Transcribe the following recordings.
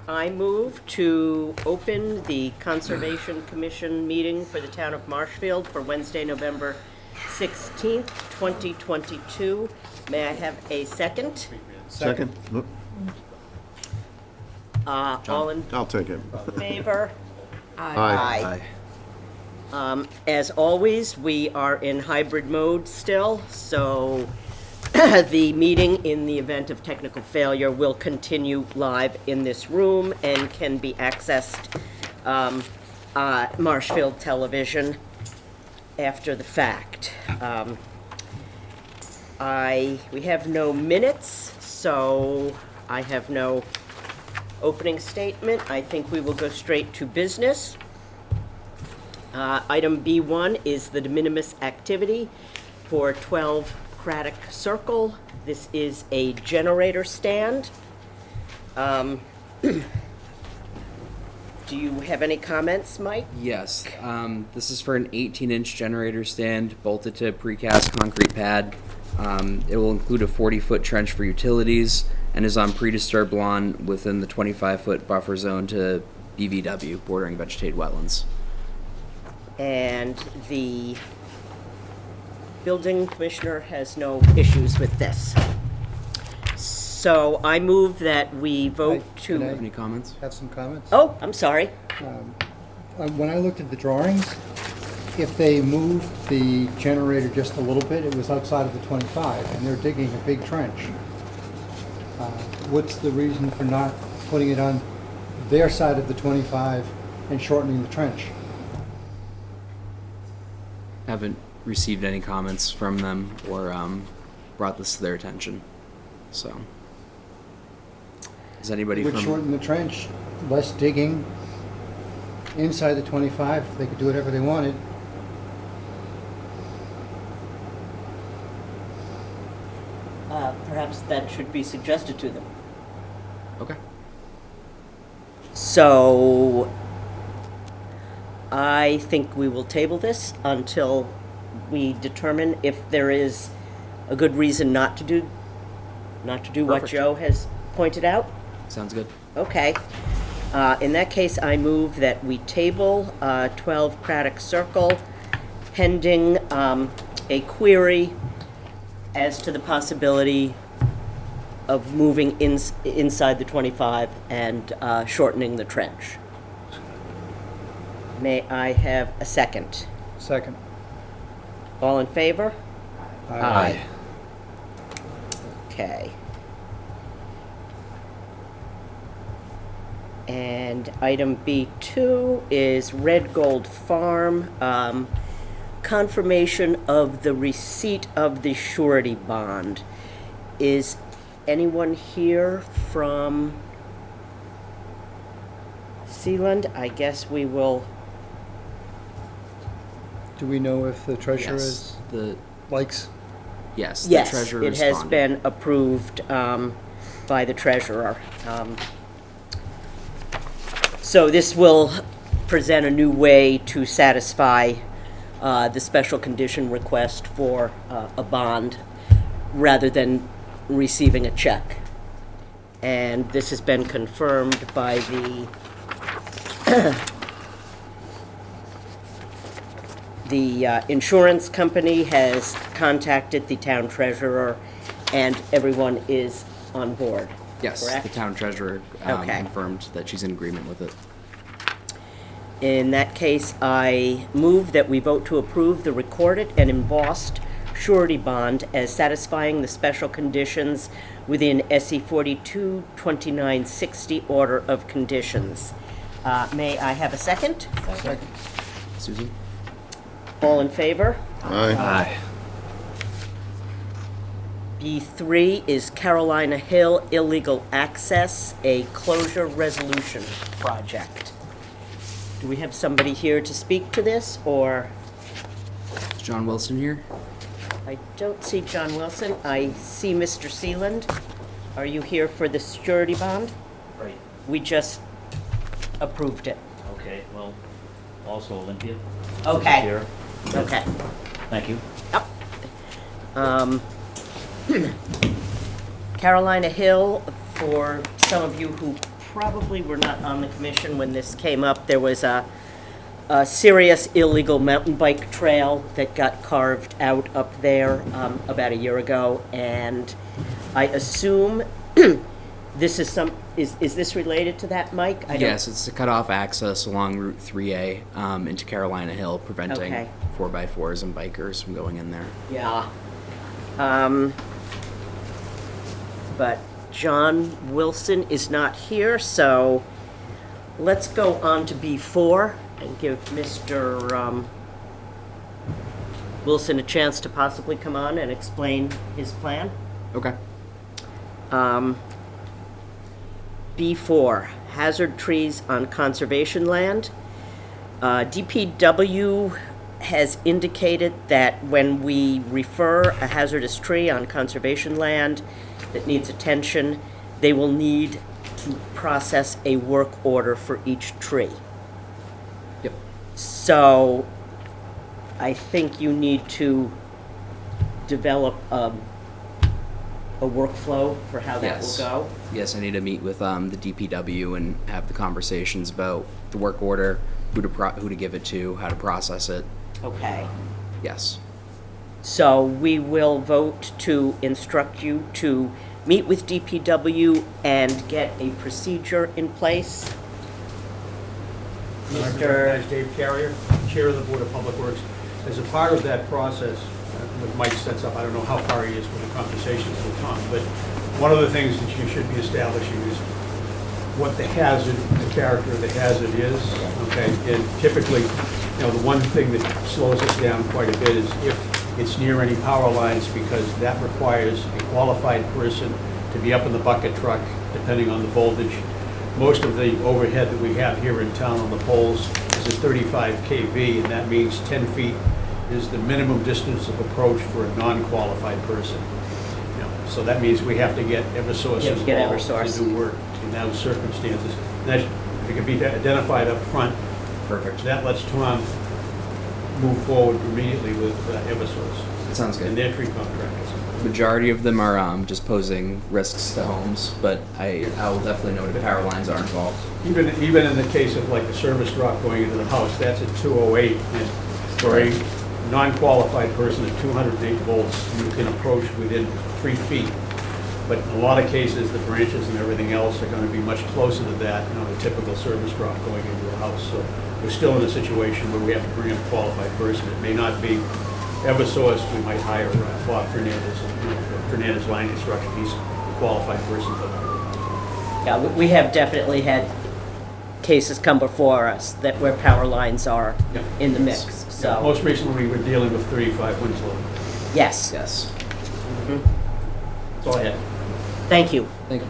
I move to open the Conservation Commission meeting for the town of Marshfield for Wednesday, November 16th, 2022. May I have a second? Second? All in I'll take it. favor? Aye. As always, we are in hybrid mode still, so the meeting, in the event of technical failure, will continue live in this room and can be accessed Marshfield Television after the fact. We have no minutes, so I have no opening statement. I think we will go straight to business. Item B1 is the de minimis activity for 12 Craddock Circle. This is a generator stand. Do you have any comments, Mike? Yes, this is for an 18-inch generator stand bolted to a precast concrete pad. It will include a 40-foot trench for utilities and is on pre-disturbed lawn within the 25-foot buffer zone to BVW, bordering vegetated wetlands. And the building commissioner has no issues with this. So I move that we vote Do you have to... any comments? Have some comments? Oh, I'm sorry. When I looked at the drawings, if they moved the generator just a little bit, it was outside of the 25, and they're digging a big trench. What's the reason for not putting it on their side of the 25 and shortening the trench? Haven't received any comments from them or brought this to their attention. So, is anybody Would from... shorten the trench, less digging. Inside the 25, they could do whatever they wanted. Perhaps that should be suggested to them. Okay. So I think we will table this until we determine if there is a good reason not to do what Perfect. Joe has pointed out. Sounds good. Okay. In that case, I move that we table 12 Craddock Circle pending a query as to the possibility of moving inside the 25 and shortening the trench. May I have a second? Second. All in favor? Aye. Okay. And item B2 is Red Gold Farm, confirmation of the receipt of the surety bond. Is anyone here from Sealand? I guess we will. Do we know if the treasurer Yes. likes? Yes. Yes, The treasurer it has responded. been approved by the treasurer. So this will present a new way to satisfy the special condition request for a bond rather than receiving a check. And this has been confirmed by the insurance company has contacted the town treasurer, and everyone is on board. Yes, correct? the town treasurer Okay. confirmed that she's in agreement with it. In that case, I move that we vote to approve the recorded and embossed surety bond as satisfying the special conditions within SE 42-2960 order of conditions. May I have a second? Second. Susan? All in favor? Aye. B3 is Carolina Hill illegal access, a closure resolution project. Do we have somebody here to speak to this, or? Is John Wilson here? I don't see John Wilson. I see Mr. Sealand. Are you here for the surety bond? Right, We just approved it. okay, well, also Olympia. Okay. Here. Okay. Thank you. Yep. Carolina Hill for some of you who probably were not on the commission when this came up, there was a serious illegal mountain bike trail that got carved out up there about a year ago, and I assume this is is this related to that, Mike? I don't- Yes, it's to cut off access along Route 3A into Carolina Hill, preventing Okay. 4x4s and bikers from going in there. Yeah. But John Wilson is not here, so let's go on to B4 and give Mr. Wilson a chance to possibly come on and explain his plan. Okay. B4, hazard trees on conservation land. DPW has indicated that when we refer a hazardous tree on conservation land that needs attention, they will need to process a work order for each tree. Yep. So I think you need to develop a workflow for how that will Yes. go. Yes, I need to meet with the DPW and have the conversations about the work order, who to give it to, how to process it. Okay. Yes. So we will vote to instruct you to meet with DPW and get a procedure in place. I Mr. recognize Dave Carrier, Chair of the Board of Public Works. As a part of that process, what Mike sets up, I don't know how far he is with the conversations with Tom, but one of the things that you should be establishing is what the hazard, the character of the hazard is, okay? And typically, the one thing that slows us down quite a bit is if it's near any power lines, because that requires a qualified person to be up in the bucket truck, depending on the voltage. Most of the overhead that we have here in town on the poles is at 35 kV, and that means 10 feet is the minimum distance of approach for a non-qualified person. So that means we have to get Eversource You have to get involved Eversource. to do work in those circumstances. And that, if it can be identified up front, Perfect. that lets Tom move forward immediately with Eversource That sounds and good. their tree contractors. Majority of them are just posing risks to homes, but I will definitely note if power lines are involved. Even in the case of like a service drop going into the house, that's at 208, and for a non-qualified person at 208 volts, you can approach within 3 feet. But in a lot of cases, the branches and everything else are gonna be much closer to that, the typical service drop going into a house. So we're still in a situation where we have to bring in a qualified person. It may not be Eversource, we might hire Bob Fernandez, Fernandez Line Construction, he's a qualified person for that. Yeah, we have definitely had cases come before us that where power lines are Yeah. in the mix, so, Most recently, we were dealing with 35 Winslow. yes. Yes. That's all I had. Thank you. Thank you.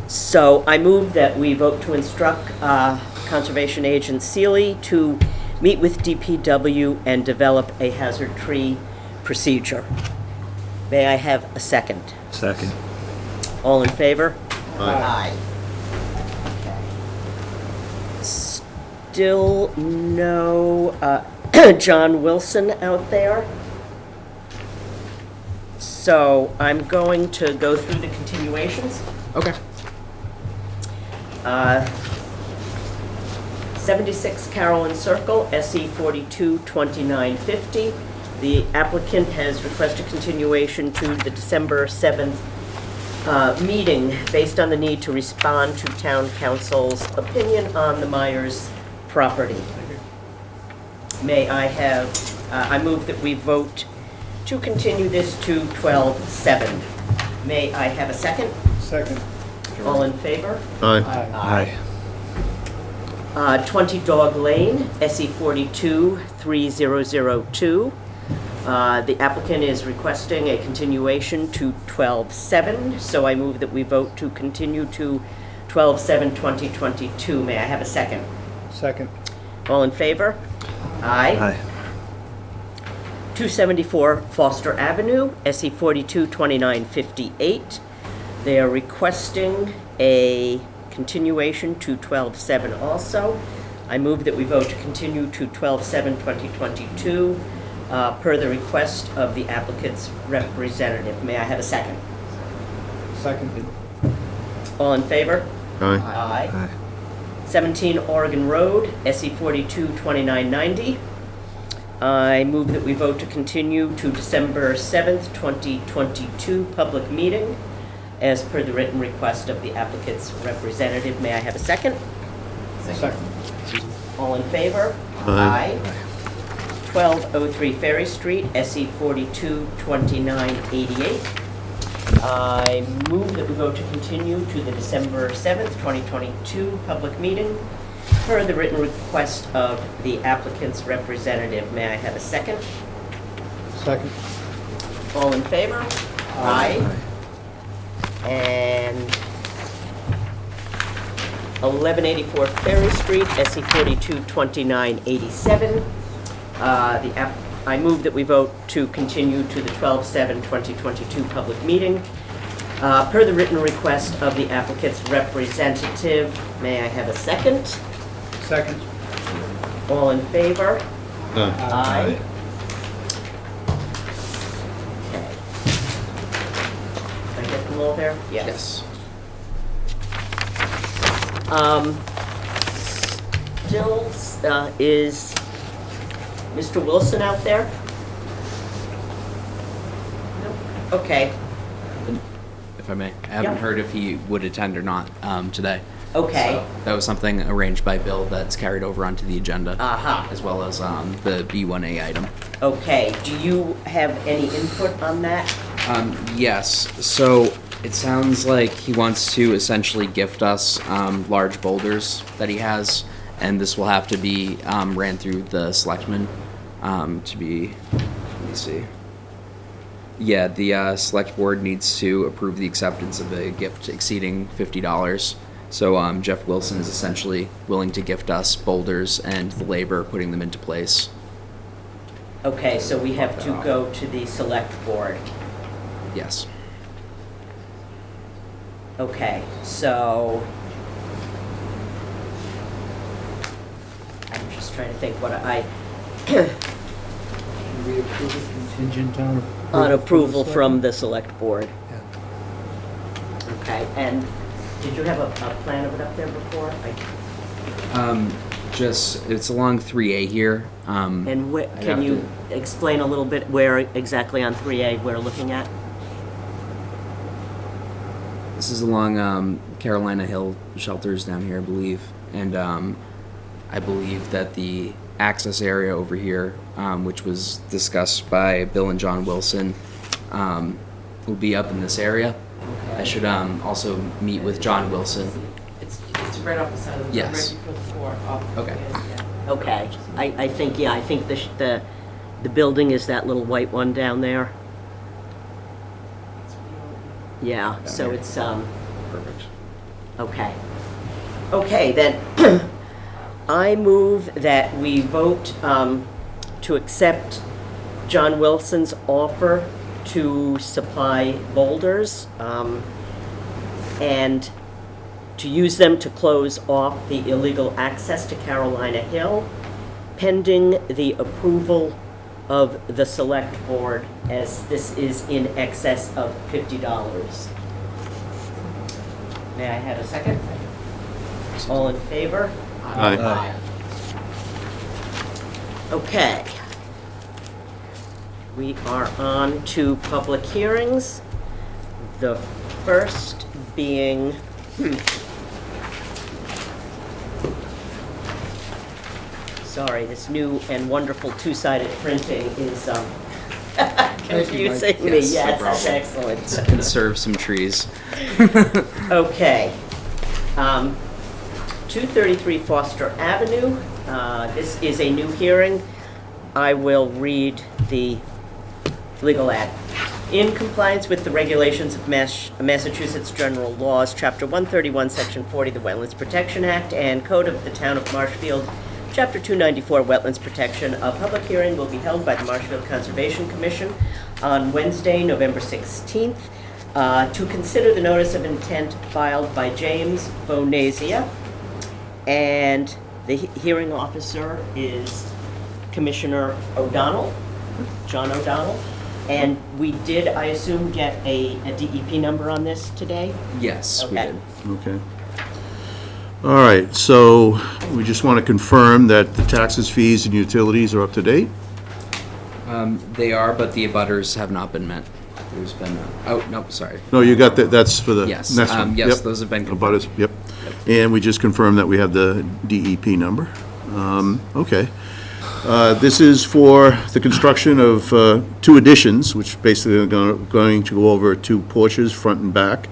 So I move that we vote to instruct Conservation Agent Seeley to meet with DPW and develop a hazard tree procedure. May I have a second? Second. All in favor? Aye. Still no John Wilson out there. So I'm going to go through the continuations. Okay. 76 Carolyn Circle, SE 422950. The applicant has requested continuation to the December 7th meeting based on the need to respond to town council's opinion on the Myers property. May I have, I move that we vote to continue this to 12/7. May I have a second? Second. All in favor? Aye. Aye. 20 Dog Lane, SE 423002. The applicant is requesting a continuation to 12/7, so I move that we vote to continue to 12/7/2022. May I have a second? Second. All in favor? Aye. Aye. 274 Foster Avenue, SE 422958. They are requesting a continuation to 12/7 also. I move that we vote to continue to 12/7/2022 per the request of the applicant's representative. May I have a second? Second. All in favor? Aye. Aye. 17 Oregon Road, SE 422990. I move that we vote to continue to December 7th, 2022, public meeting, as per the written request of the applicant's representative. May I have a second? Second. All in favor? Aye. 1203 Ferry Street, SE 422988. I move that we vote to continue to the December 7th, 2022 public meeting per the written request of the applicant's representative. May I have a second? Second. All in favor? Aye. And 1184 Ferry Street, SE 422987. I move that we vote to continue to the 12/7/2022 public meeting per the written request of the applicant's representative. May I have a second? Second. All in favor? Aye. Okay. Did I get them all there? Yes. Still, is Mr. Wilson out there? Nope. Okay, If I may, I haven't Yeah. heard if he would attend or not today. okay. So that was something arranged by Bill that's carried over onto the agenda, Aha. as well as the B1A item. Okay, do you have any input on that? Yes, so it sounds like he wants to essentially gift us large boulders that he has, and this will have to be ran through the selectmen to be, let me see. Yeah, the select board needs to approve the acceptance of a gift exceeding $50. So Jeff Wilson is essentially willing to gift us boulders and the labor putting them into place. Okay, so we have to go to the select board. Yes. Okay, so I'm just trying to think what I, Can we approve it contingent on approval from the select board. Yeah. Okay, and did you have a plan of it up there before? Just, it's along 3A here. And I'd can have you explain a little bit where exactly on 3A we're looking at? This is along Carolina Hill shelters down here, I believe. And I believe that the access area over here, which was discussed by Bill and John Wilson, will be up in this area. I should also meet with John Wilson. It's right off the side of the road, Yes. right before the floor. Okay. Okay, I think, yeah, I think the building is that little white one down there. Yeah, so here. it's, Perfect. okay. Okay, then, I move that we vote to accept John Wilson's offer to supply boulders and to use them to close off the illegal access to Carolina Hill, pending the approval of the select board, as this is in excess of $50. May I have a second? All in favor? Aye. Okay. We are on to public hearings. The first being, sorry, this new and wonderful two-sided printing is confusing me. Yes, no Yes, problem. excellent. And serve some trees. Okay. 233 Foster Avenue. This is a new hearing. I will read the legal ad. In compliance with the regulations of Massachusetts General Laws, Chapter 131, Section 40, the Wetlands Protection Act, and Code of the Town of Marshfield, Chapter 294, Wetlands Protection, a public hearing will be held by the Marshfield Conservation Commission on Wednesday, November 16th, to consider the notice of intent filed by James Bonasia, and the hearing officer is Commissioner O'Donnell, John O'Donnell. And we did, I assume, get a DEP number on this today? Yes, we Okay. did. Okay. All right, so we just want to confirm that the taxes, fees, and utilities are up to date? They are, but the abutters have not been met. There's been, oh, nope, sorry. No, you got that, that's for the Yes, next one. yes, Yep. those have been About confirmed. it, yep. And we just confirmed that we have the DEP number. Okay. This is for the construction of 2 additions, which basically are going to go over 2 porches, front and back,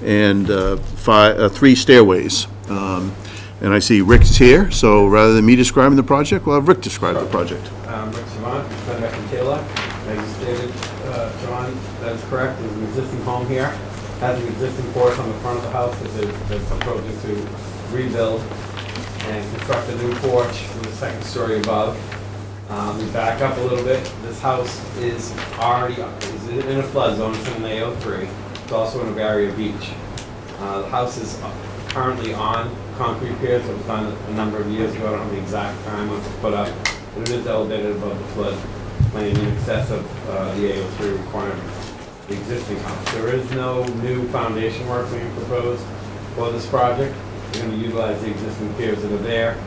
and 3 stairways. And I see Rick's here, so rather than me describing the project, we'll have Rick describe the project. Rick Savant, Fenwick and Taylor. As you stated, John, that is correct. There's an existing home here. Has an existing porch on the front of the house that they're proposing to rebuild and construct a new porch with a 2nd story above. We back up a little bit. This house is already in a flood zone. It's in an AO3. It's also in a barrier beach. The house is currently on concrete piers. It was done a number of years ago. I don't know the exact time when it was put up. But it is elevated above the flood plain in excess of the AO3 requirement. The existing house. There is no new foundation work being proposed for this project. We're going to utilize the existing piers that are there,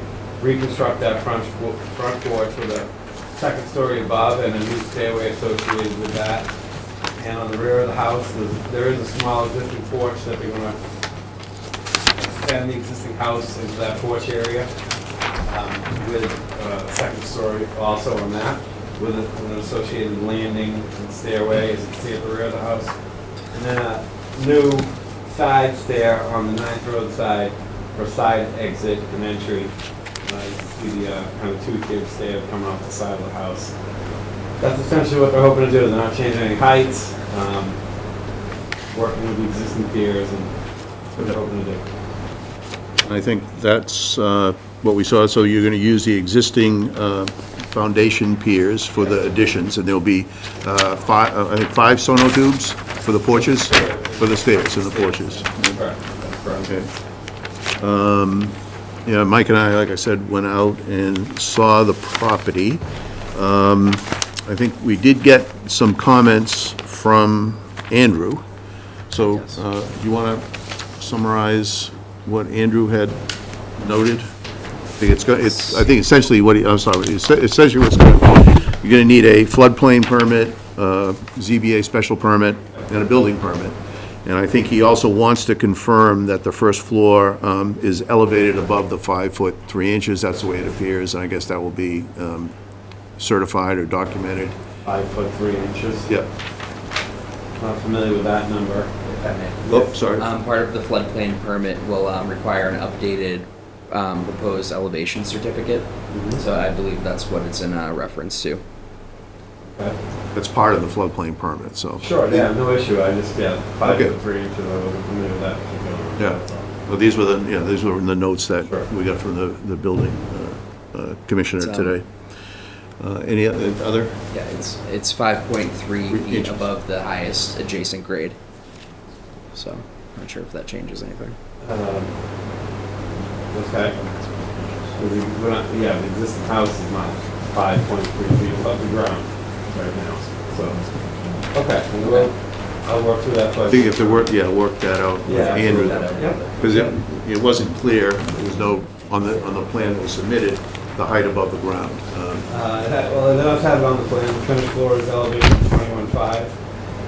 reconstruct that front porch with a 2nd story above and a new stairway associated with that. And on the rear of the house, there is a small existing porch that they're going to extend the existing house into that porch area with a 2nd story also on that, with an associated landing and stairway, as you can see at the rear of the house. And then a new side stair on the 9th Road side for side exit and entry. You can see the kind of 2-tiered stair coming off the side of the house. That's essentially what they're hoping to do. They're not changing any heights, working with the existing piers, and that's what they're hoping to do. I think that's what we saw, so you're going to use the existing foundation piers for the additions, and there'll be 5 sonotubes for the porches, for the stairs and the porches. Correct. That's correct. Okay. Yeah, Mike and I, like I said, went out and saw the property. I think we did get some comments from Andrew. So, you want to summarize what Andrew had noted? I think essentially what essentially what's going on, you're going to need a floodplain permit, ZBA special permit, and a building permit. And I think he also wants to confirm that the first floor is elevated above the 5 foot 3 inches. That's the way it appears, and I guess that will be certified or documented. 5 foot 3 inches. Yep. Not familiar with that number. If I may. Oh, sorry. Part of the floodplain permit will require an updated proposed elevation certificate. So I believe that's what it's in reference to. Okay. That's part of the floodplain permit, so. Sure, yeah, no issue. I just, 5 Okay. foot 3 inches. I wasn't familiar with that particular one. Yeah. Well, these were in the notes that Sure. we got from the building commissioner It's, today. Any other? Yeah, it's 5.3 feet inches. above the highest adjacent grade. So, not sure if that changes anything. Okay. So the existing house is not 5.3 feet above the ground right now, so, okay, and I'll work through that I question. think you have to work that out with Yeah, Andrew. absolutely. Yep. Because it wasn't clear, there was no, on the plan that was submitted, the height above the ground. Well, it does have it on the plan, the finished floor is elevated to 21.5.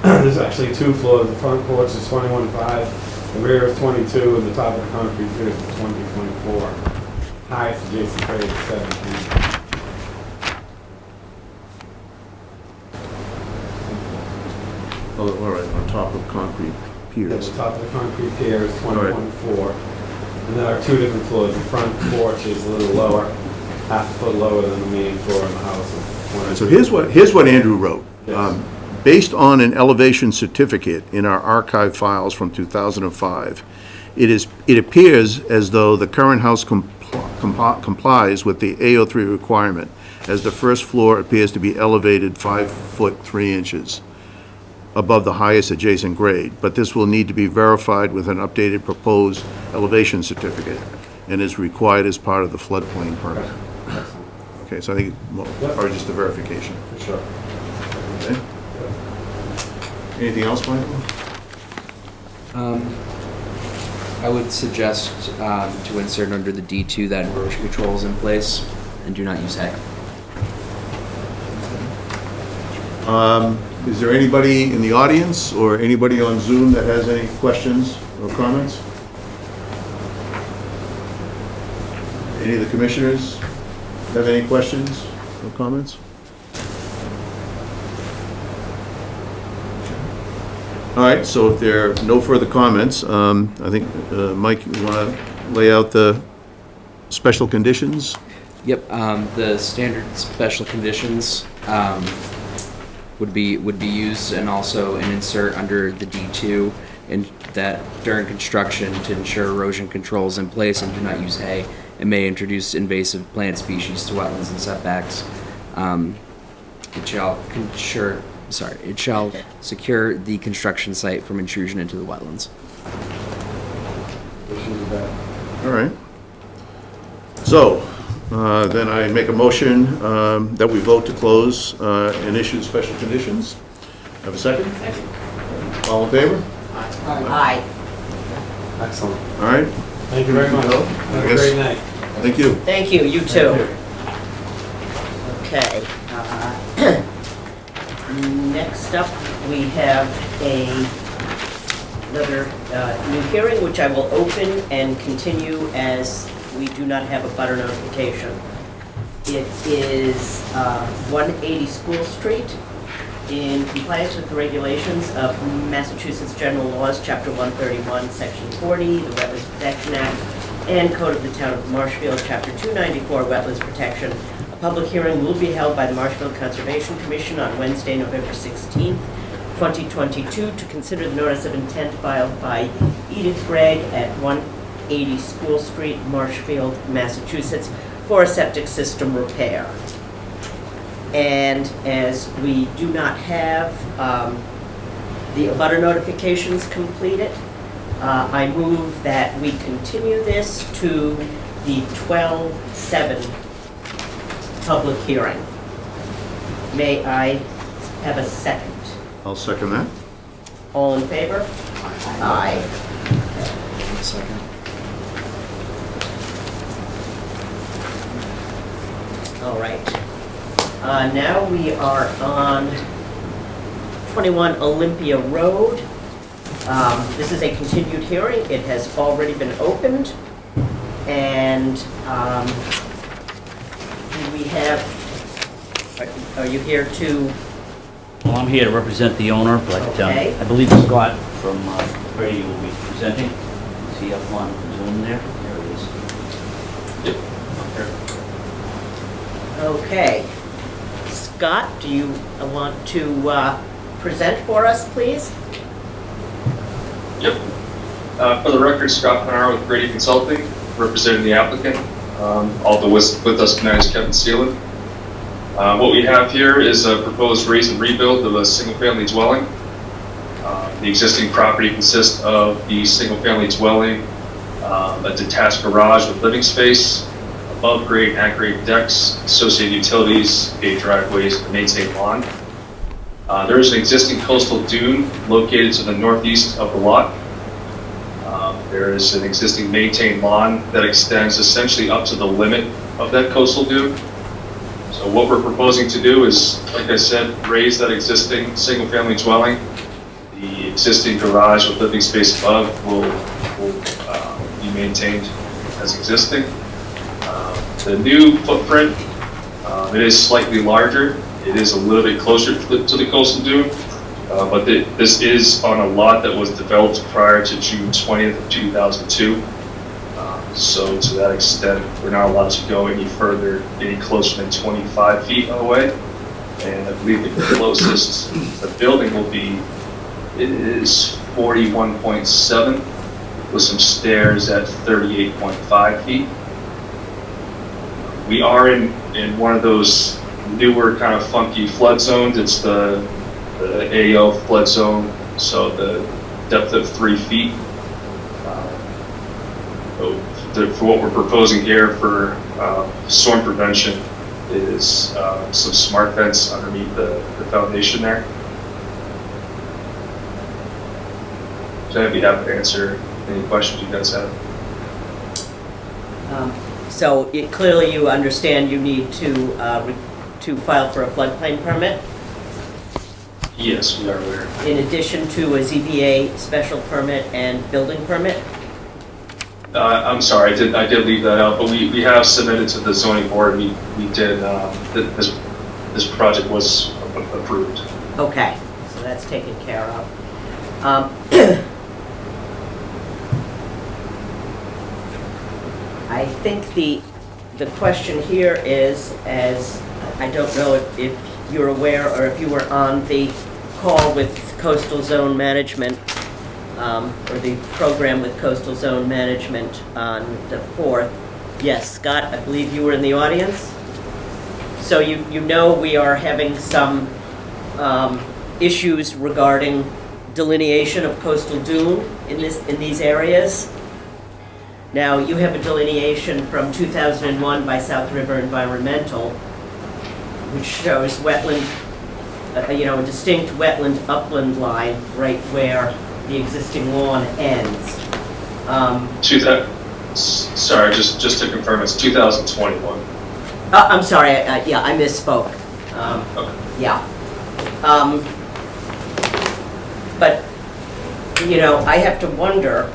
There's actually 2 floors, the front porch is 21.5, the rear is 22, and the top of the concrete piers is 20.4. Highest adjacent grade is 17. Oh, all right, on top of concrete At piers. the top of the concrete pier is 20.4. And there are 2 different floors. The front porch is a little lower, half a foot lower than the main floor in the house. So here's what Andrew wrote. Yes. Based on an elevation certificate in our archive files from 2005, it appears as though the current house complies with the AO3 requirement, as the first floor appears to be elevated 5 foot 3 inches above the highest adjacent grade, but this will need to be verified with an updated proposed elevation certificate and is required as part of the floodplain permit. Okay, so I think, or just the verification. For sure. Okay? Anything else, Michael? I would suggest to insert under the D2 that erosion control is in place and do not use hay. Is there anybody in the audience or anybody on Zoom that has any questions or comments? Any of the commissioners have any questions or comments? All right, so if there are no further comments, I think, Mike, you want to lay out the special conditions? Yep, the standard special conditions would be used, and also an insert under the D2 in that during construction to ensure erosion control is in place and do not use hay. It may introduce invasive plant species to wetlands and setbacks. It shall secure the construction site from intrusion into the wetlands. All right. So, then I make a motion that we vote to close and issue special conditions. Have a second? Second. All in favor? Aye. Excellent. All right, Thank you very much. Bill, Have I a guess- great night. thank you. Thank you, you too. Okay. Next up, we have another new hearing, which I will open and continue as we do not have a butter notification. It is 180 School Street, in compliance with the regulations of Massachusetts General Laws, Chapter 131, Section 40, the Wetlands Protection Act, and Code of the Town of Marshfield, Chapter 294, Wetlands Protection. A public hearing will be held by the Marshfield Conservation Commission on Wednesday, November 16th, 2022, to consider the notice of intent filed by Edith Gregg at 180 School Street, Marshfield, Massachusetts, for a septic system repair. And as we do not have the abutter notifications completed, I move that we continue this to the 12/7 public hearing. May I have a second? I'll second that. All in favor? Aye. Second. All right. Now we are on 21 Olympia Road. This is a continued hearing. It has already been opened. And do we have, are you here to, Well, I'm here to represent the owner, but Okay. I believe Scott from Brady will be presenting. Is he up on Zoom there? There he is. okay. Scott, do you want to present for us, please? Yep. For the record, Scott Panaro with Brady Consulting, representing the applicant. Also with us tonight is Kevin Seelan. What we have here is a proposed raise and rebuild of a single-family dwelling. The existing property consists of the single-family dwelling, a detached garage with living space, above-grade and at-grade decks, associated utilities, gate driveways, and maintained lawn. There is an existing coastal dune located to the northeast of the lot. There is an existing maintained lawn that extends essentially up to the limit of that coastal dune. So what we're proposing to do is, like I said, raise that existing single-family dwelling. The existing garage with living space above will be maintained as existing. The new footprint, it is slightly larger. It is a little bit closer to the coastal dune, but this is on a lot that was developed prior to June 20th of 2002. So to that extent, we're not allowed to go any further, any closer than 25 feet away. And I believe the closest the building will be, it is 41.7 with some stairs at 38.5 feet. We are in one of those newer kind of funky flood zones. It's the AO flood zone, so the depth of 3 feet. For what we're proposing here for storm prevention is some smart vents underneath the foundation there. I'd be happy to answer any questions you guys have. So clearly you understand you need to file for a floodplain permit, Yes, we are aware. in addition to a ZBA special permit and building permit? I'm sorry, I did leave that out, but we have submitted to the zoning board. We did, this project was approved. Okay, so that's taken care of. I think the question here is, as I don't know if you're aware or if you were on the call with Coastal Zone Management, or the program with Coastal Zone Management on the 4th. Yes, Scott, I believe you were in the audience. So you know we are having some issues regarding delineation of coastal dune in these areas. Now, you have a delineation from 2001 by South River Environmental, which shows wetland, a distinct wetland upland line right where the existing lawn ends. Sorry, just to confirm, it's 2021. I'm sorry, yeah, I misspoke. Okay. Yeah. But, I have to wonder,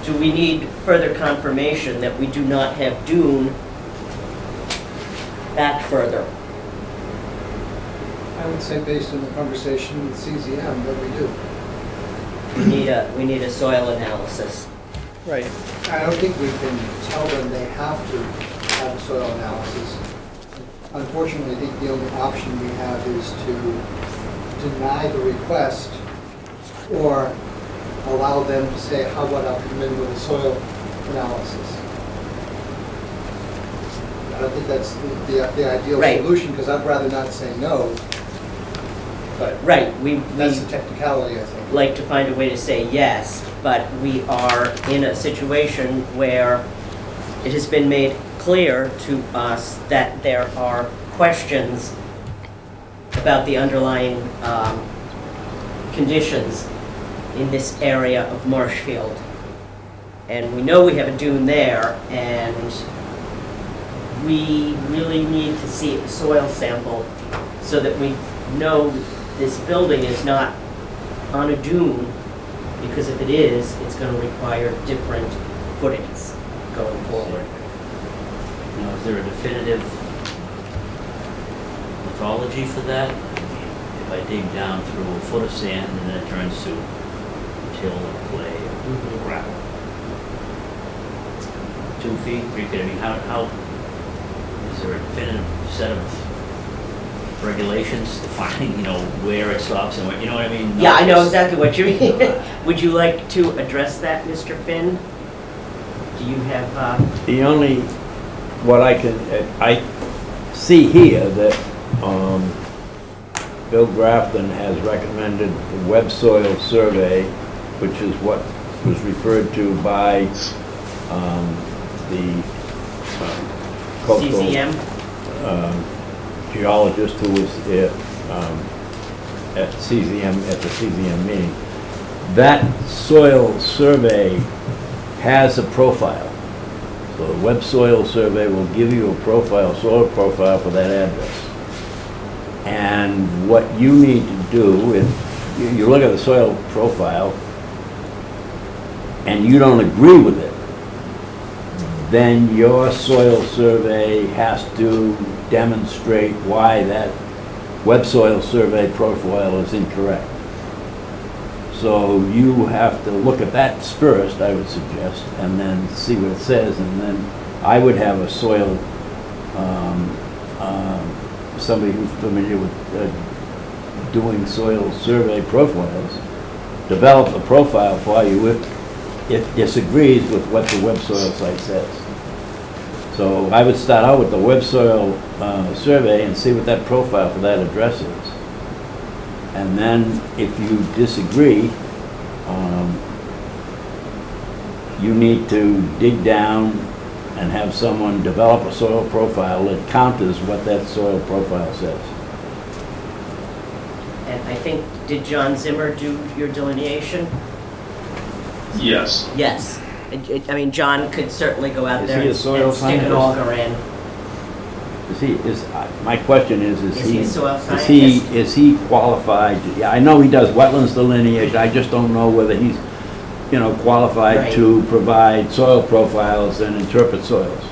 do we need further confirmation that we do not have dune back further? I would say based on the conversation with CZM that we do. We need a soil analysis. Right. I don't think we can tell them they have to have a soil analysis. Unfortunately, I think the only option we have is to deny the request or allow them to say, how about I'll come in with a soil analysis. I don't think that's the ideal Right. solution, because I'd rather not say no, but Right, we that's the technicality, I think. like to find a way to say yes, but we are in a situation where it has been made clear to us that there are questions about the underlying conditions in this area of Marshfield. And we know we have a dune there, and we really need to see a soil sample so that we know this building is not on a dune, because if it is, it's going to require different footings going forward. Now, is there a definitive methodology for that? If I dig down through a foot of sand and then it turns to till or clay or gravel, 2 feet, 3 feet, I mean, how, is there a definitive set of regulations defining, where it stops and where, you know what I mean? Yeah, Not I know just- exactly what you mean. Would you like to address that, Mr. Finn? Do you have, The only, what I see here that Bill Grafton has recommended the web soil survey, which is what was referred to by the coastal CZM? geologist who was at the CZM meeting. That soil survey has a profile. So the web soil survey will give you a profile, soil profile for that address. And what you need to do, if you look at the soil profile and you don't agree with it, then your soil survey has to demonstrate why that web soil survey profile is incorrect. So you have to look at that first, I would suggest, and then see what it says, and then I would have a soil, somebody who's familiar with doing soil survey profiles, develop a profile for you if it disagrees with what the web soil site says. So I would start out with the web soil survey and see what that profile for that address is. And then if you disagree, you need to dig down and have someone develop a soil profile that counters what that soil profile says. And I think, did John Zimmer do your delineation? Yes. Yes. I mean, John could certainly go out Is there he a and soil stick an scientist? auger in. My question is Is he a soil is scientist? is he qualified? Yeah, I know he does wetlands delineation, I just don't know whether he's, qualified Right. to provide soil profiles and interpret soils.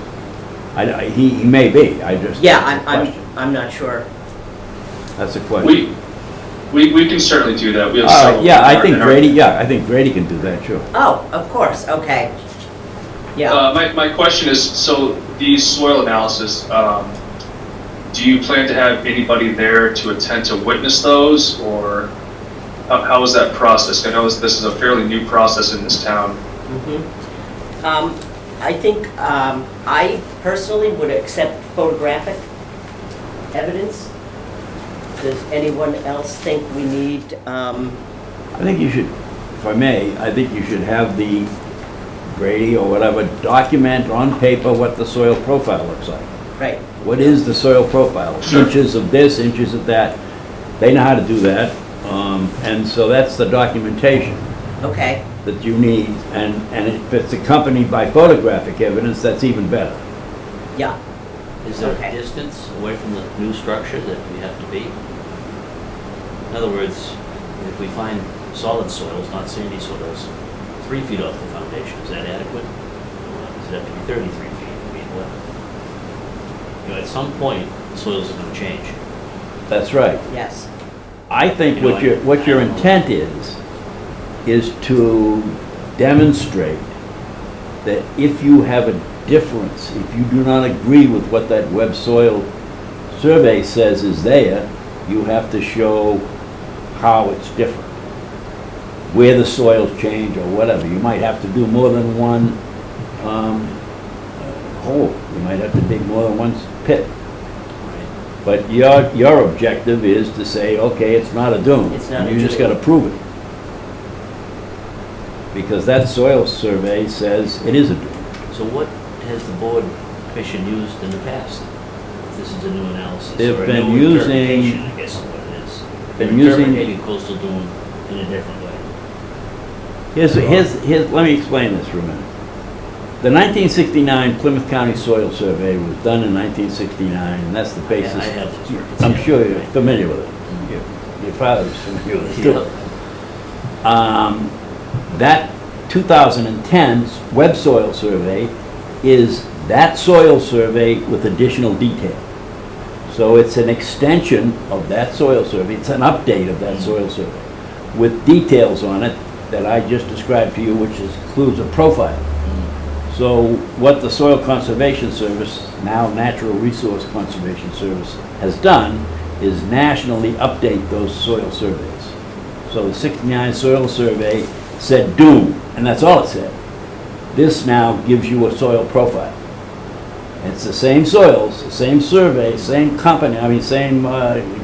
He may be, I just. Yeah, that's a question. I'm not sure. That's a question. We can certainly do that. We have All several. right, yeah, I in think our- Grady, I think Grady can do that, sure. Oh, of course, okay. Yeah. My question is, so these soil analysis, do you plan to have anybody there to attend to witness those, or how is that process? I know this is a fairly new process in this town. I think I personally would accept photographic evidence. Does anyone else think we need, I think you should, if I may, I think you should have the Grady or whatever document on paper what the soil profile looks like. right, What is the soil profile? Sure. Inches of this, inches of that. They know how to do that. And so that's the documentation okay, that you need. And if it's accompanied by photographic evidence, that's even better. yeah. Is there Okay. a distance away from the new structure that we have to be? In other words, if we find solid soils, not sandy soils, 3 feet off the foundation, is that adequate? Or does it have to be 33 feet? I mean, what? At some point, the soils are gonna change. That's right. Yes, I think You know, what your I don't know. intent is to demonstrate that if you have a difference, if you do not agree with what that web soil survey says is there, you have to show how it's different. Where the soils change or whatever. You might have to do more than one hole. You might have to dig more than one pit. But your objective is to say, okay, it's not a dune. It's not a You just dune. gotta prove it. Because that soil survey says it is a dune. So what has the board commission used in the past? If this is a new analysis, They've or a been new using- interpretation, I guess is what it is. They're been using- interpreting coastal dune in a different way. Here's, let me explain this for a minute. The 1969 Plymouth County Soil Survey was done in 1969, and that's the basis. I have those records. I'm yeah. sure you're Right. familiar with it. Your father's familiar with it too. Yeah. That 2010 web soil survey is that soil survey with additional detail. So it's an extension of that soil survey, it's an update of that soil survey with details on it that I just described to you, which includes a profile. So what the Soil Conservation Service, now Natural Resource Conservation Service, has done is nationally update those soil surveys. So the 69 soil survey said dune, and that's all it said. This now gives you a soil profile. It's the same soils, the same survey, same company, same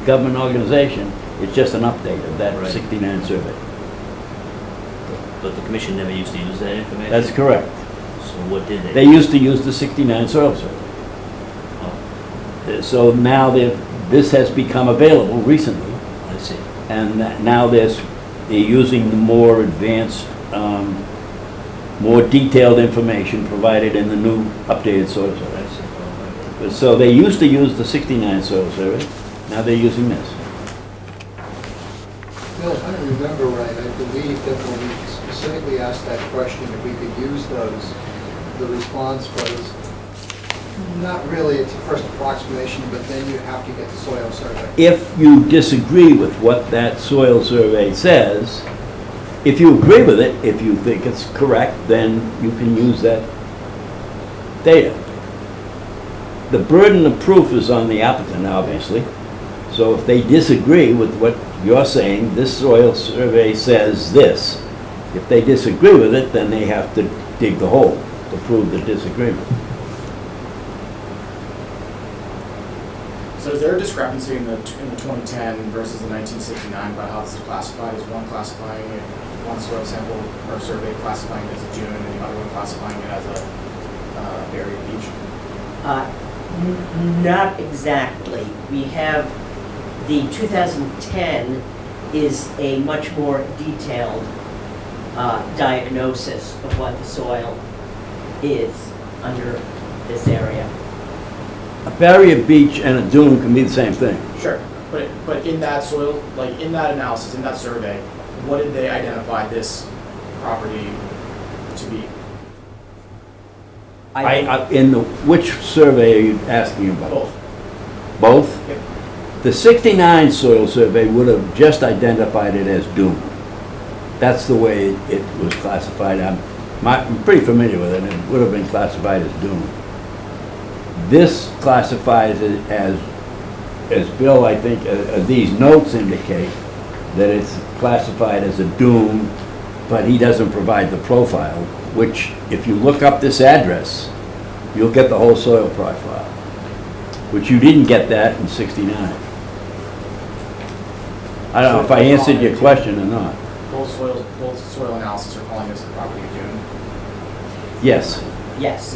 government organization. It's just an update of that Right. 69 survey. But the commission never used to use that information? That's correct. So what did they? They used to use the 69 soil survey. Oh, So now this has become available recently, I see. and now they're using the more advanced, more detailed information provided in the new updated soil survey. I see. Oh, right. So they used to use the 69 soil survey, now they're using this. Bill, if I remember right, I believe that when we specifically asked that question, if we could use those, the response was, not really, it's a first approximation, but then you have to get the soil survey. If you disagree with what that soil survey says, if you agree with it, if you think it's correct, then you can use that data. The burden of proof is on the applicant, obviously. So if they disagree with what you're saying, this soil survey says this. If they disagree with it, then they have to dig the hole to prove the disagreement. So is there a discrepancy in the 2010 versus the 1969 about how this is classified? Is one classifying it, one soil sample or survey classifying it as a dune and the other one classifying it as a area beach? Not exactly. We have, the 2010 is a much more detailed diagnosis of what the soil is under this area. A barrier beach and a dune can be the same thing. Sure, but in that soil, like in that analysis, in that survey, what did they identify this property to be? In which survey are you asking about? Both. Both? Yep. The 69 soil survey would have just identified it as dune. That's the way it was classified. I'm pretty familiar with it, and it would have been classified as dune. This classifies it as Bill, I think, these notes indicate, that it's classified as a dune, but he doesn't provide the profile, which, if you look up this address, you'll get the whole soil profile, which you didn't get that in 69. I don't know if I answered your question or not. Both soil analysis are calling this the property of June. Yes. Yes.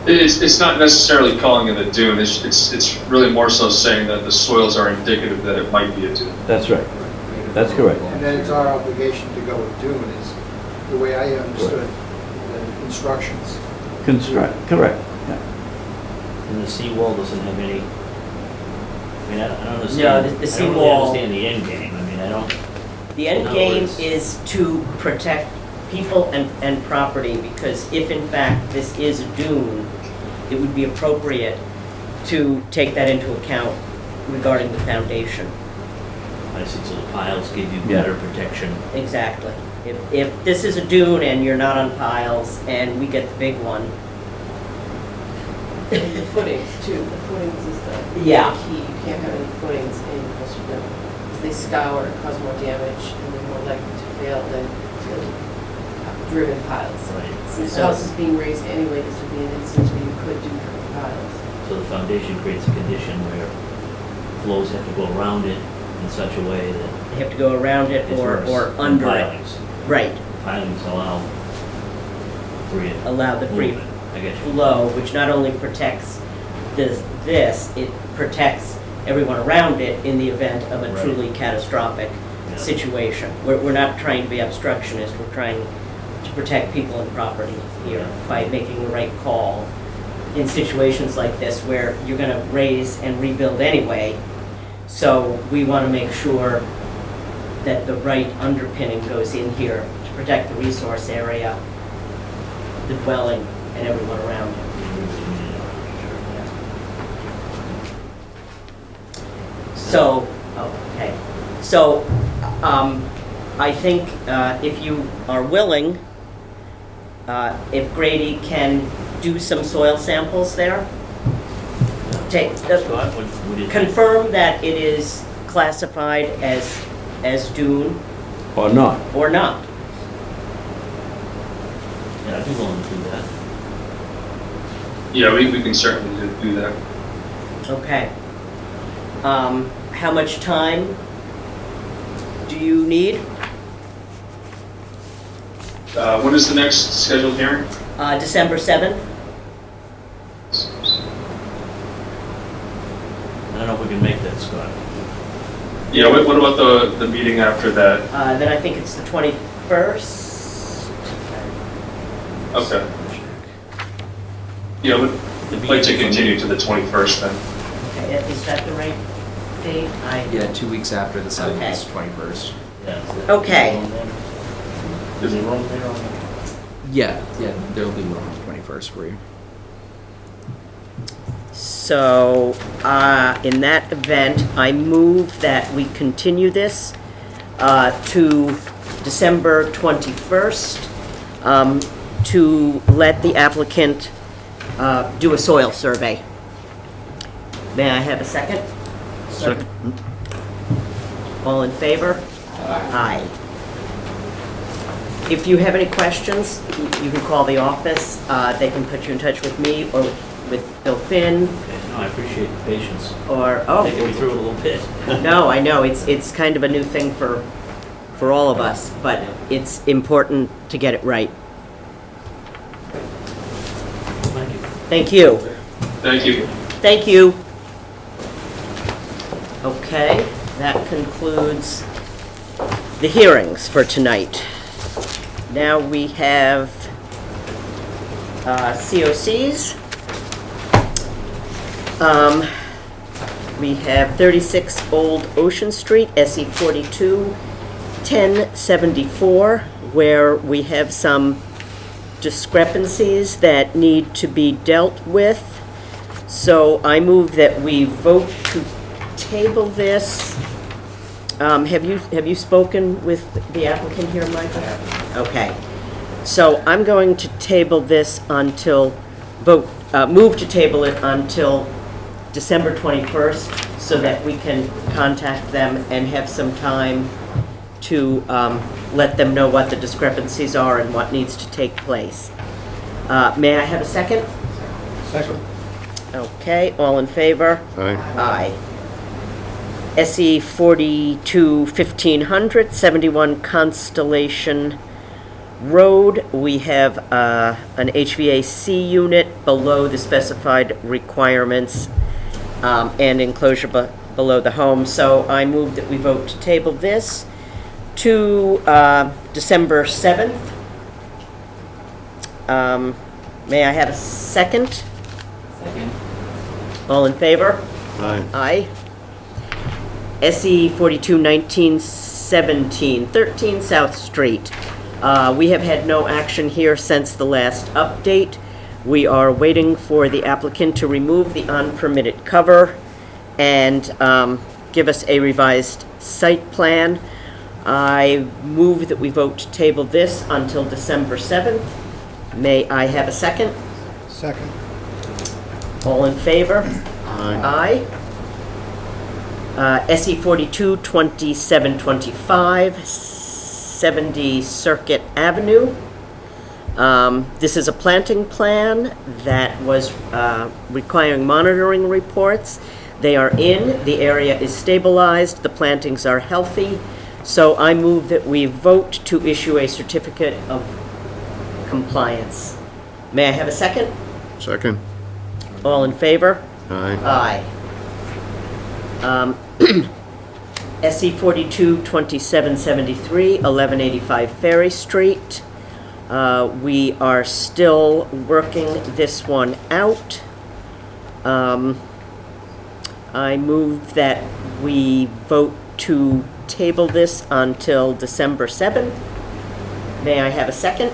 It's not necessarily calling it a dune, it's really more so saying that the soils are indicative that it might be a dune. That's right. That's correct. And then it's our obligation to go with dune is the way I understood the instructions. Correct. Yeah. And the seawall doesn't have any, I mean, I don't understand. No, the I don't really seawall- understand the end game. I mean, I don't. The end In other game words- is to protect people and property, because if in fact this is a dune, it would be appropriate to take that into account regarding the foundation. I see, so the piles give you Yeah. better protection. Exactly. If this is a dune and you're not on piles and we get the big one, And the footings too, the footings is the Yeah. key. You can't have any footings in coastal them, because they scour and cause more damage, and they're more likely to fail than driven piles. Right. Since So- the house is being raised anyway, this would be an instance where you could do driven piles. So the foundation creates a condition where flows have to go around it in such a way that you have to go around it it's or worse than under it. pilings. Right. Pilings allow free Allow the free movement. I get you. flow, which not only protects this, it protects everyone around it in the event of a Right. truly catastrophic Yeah. situation. We're not trying to be obstructionist, we're trying to protect people and property here by making the right call in situations like this where you're gonna raise and rebuild anyway. So we wanna make sure that the right underpinning goes in here to protect the resource area, the dwelling, and everyone around it. So, okay. So, I think if you are willing, if Grady can do some soil samples there, Scott, would you think? confirm that it is classified as dune Or not. or not. Yeah, I'd be willing to do that. Yeah, we can certainly do that. Okay. How much time do you need? When is the next scheduled hearing? December 7th? I don't know if we can make that, Scott. Yeah, what about the meeting after that? Then I think it's the 21st? Okay. Yeah, we'd like to continue to the 21st then. Okay, is that the right date? Yeah, 2 weeks after the 7th Okay. is 21st. Yeah. is that- Okay. Is there room there on the? Yeah, there'll be one on the 21st for you. So, in that event, I move that we continue this to December 21st to let the applicant do a soil survey. May I have a second? Second. All in favor? Aye. If you have any questions, you can call the office. They can put you in touch with me or with Bill Finn Okay, no, I appreciate the patience. or, Taking me through it a little bit. No, I know, it's kind of a new thing for all of us, but it's important to get it right. Thank you. Thank you. Thank you. Thank you. Okay, that concludes the hearings for tonight. Now we have COCs. We have 36 Old Ocean Street, SE 42, 1074, where we have some discrepancies that need to be dealt with. So I move that we vote to table this. Have you spoken with the applicant here, Michael? Okay. So I'm going to table this until move to table it until December 21st, so that we can contact them and have some time to let them know what the discrepancies are and what needs to take place. May I have a second? Second. Okay, all in favor? Aye. Aye. SE 42 1500, 71 Constellation Road. We have an HVAC unit below the specified requirements and enclosure below the home. So I move that we vote to table this to December 7th. May I have a second? Second. All in favor? Aye. Aye. SE 42 1917, 13 South Street. We have had no action here since the last update. We are waiting for the applicant to remove the unpermitted cover and give us a revised site plan. I move that we vote to table this until December 7th. May I have a second? Second. All in favor? Aye. SE 42 2725, 70 Circuit Avenue. This is a planting plan that was requiring monitoring reports. They are in, the area is stabilized, the plantings are healthy. So I move that we vote to issue a certificate of compliance. May I have a second? Second. All in favor? Aye. Aye. SE 42 2773, 1185 Ferry Street. We are still working this one out. I move that we vote to table this until December 7th. May I have a second?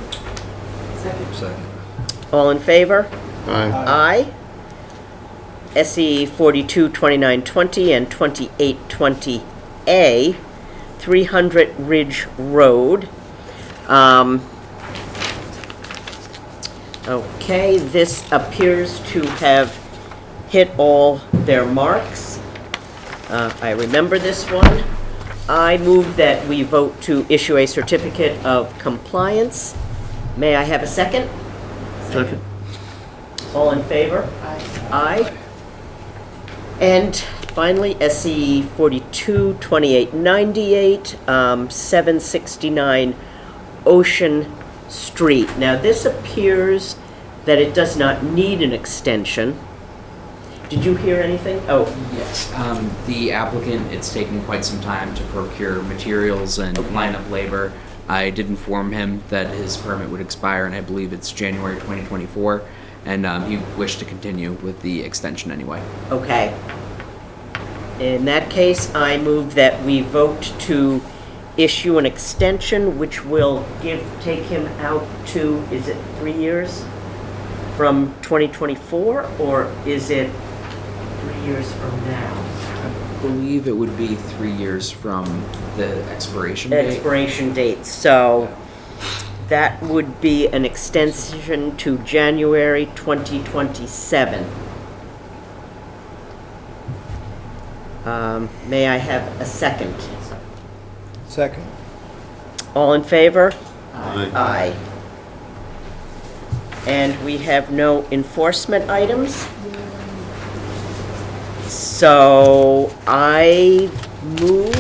Second. All in favor? Aye. Aye. SE 42 2920 and 2820A, 300 Ridge Road. Okay, this appears to have hit all their marks. I remember this one. I move that we vote to issue a certificate of compliance. May I have a second? Second. All in favor? Aye. Aye. And finally, SE 42 2898, 769 Ocean Street. Now, this appears that it does not need an extension. Did you hear anything? Oh, Yes, the applicant, it's taken quite some time to procure materials and line up labor. I did inform him that his permit would expire, and I believe it's January 2024, and he wished to continue with the extension anyway. okay. In that case, I move that we vote to issue an extension, which will take him out to, is it 3 years from 2024, or is it 3 years from now? I believe it would be 3 years from the expiration date. Expiration date, so that would be an extension to January 2027. May I have a second? Second. All in favor? Aye. Aye. And we have no enforcement items. So I move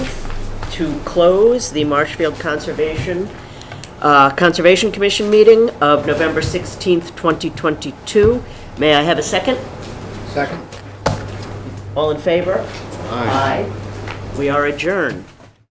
to close the Marshfield Conservation Commission meeting of November 16th, 2022. May I have a second? Second. All in favor? Aye. We are adjourned.